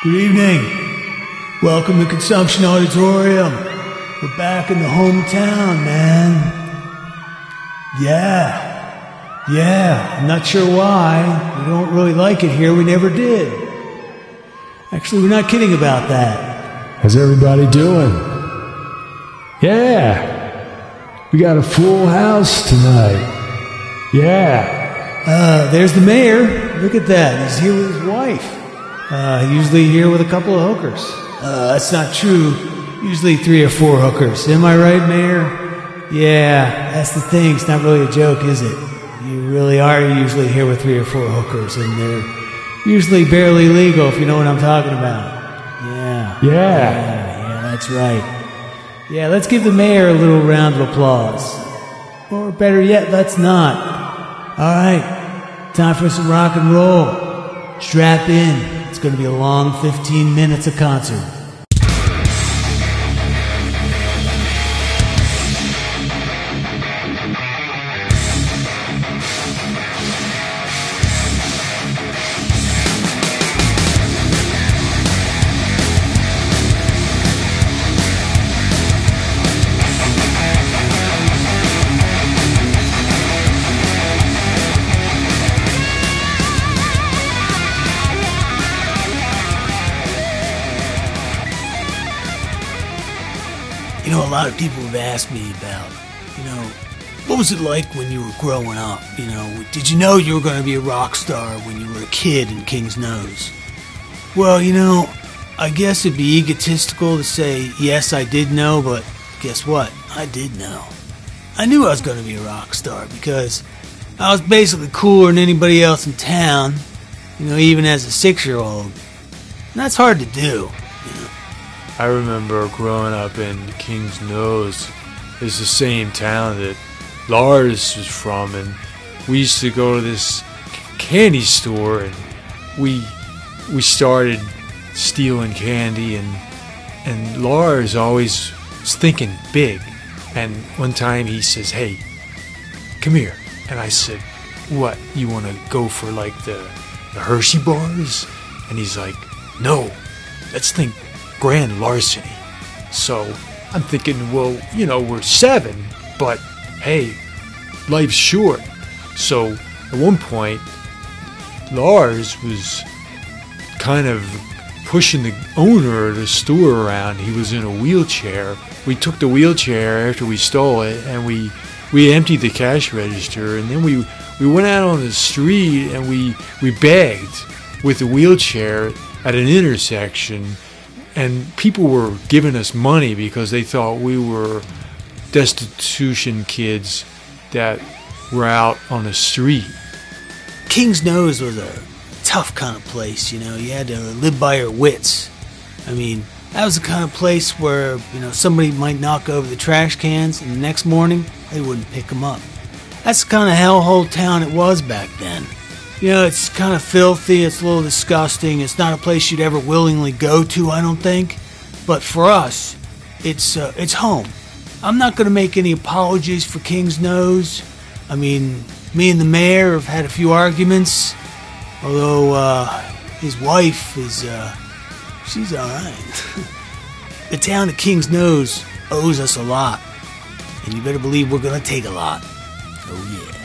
Good evening. Welcome to Consumption Auditorium. We're back in the hometown, man. Yeah, I'm not sure why. We don't really like it here. We never did. Actually, we're not kidding about that. How's everybody doing? Yeah. We got a full house tonight. Yeah. There's the mayor. Look at that. He's here with his wife. Usually here with a couple of hookers. That's not true. Usually 3 or 4 hookers. Am I right, Mayor? Yeah, that's the thing. It's not really a joke, is it? You really are usually here with 3 or 4 hookers, and they're usually barely legal, if you know what I'm talking about. Yeah, that's right. Yeah, let's give the mayor a little round of applause. Or better yet, let's not. All right, time for some rock and roll. Strap in. It's going to be a long 15 minutes of concert. You know, a lot of people have asked me about, what was it like when you were growing up? Did you know you were going to be a rock star when you were a kid in King's Nose? Well, I guess it'd be egotistical to say, yes, I did know, but guess what? I did know. I knew I was going to be a rock star because I was basically cooler than anybody else in town, even as a 6-year-old. And that's hard to do. I remember growing up in King's Nose. It's the same town that Lars was from, and we used to go to this candy store, and we started stealing candy, and Lars always was thinking big. And one time he says, "Hey, come here," and I said, "What? You want to go for like the Hershey bars?" And he's like, "No, let's think grand larceny." So I'm thinking, well, we're 7, but hey, life's short. So at one point, Lars was kind of pushing the owner of the store around. He was in a wheelchair. We took the wheelchair after we stole it, and we emptied the cash register, and then we went out on the street and we begged with the wheelchair at an intersection. And people were giving us money because they thought we were destitution kids that were out on the street. King's Nose was a tough kind of place, you had to live by your wits. I mean, that was the kind of place where, somebody might knock over the trash cans and the next morning they wouldn't pick them up. That's the kind of hellhole town it was back then. It's kind of filthy, it's a little disgusting, it's not a place you'd ever willingly go to, I don't think. But for us, it's home. I'm not going to make any apologies for King's Nose. I mean, me and the mayor have had a few arguments, although his wife is, she's alright. The town of King's Nose owes us a lot, and you better believe we're going to take a lot. Oh yeah.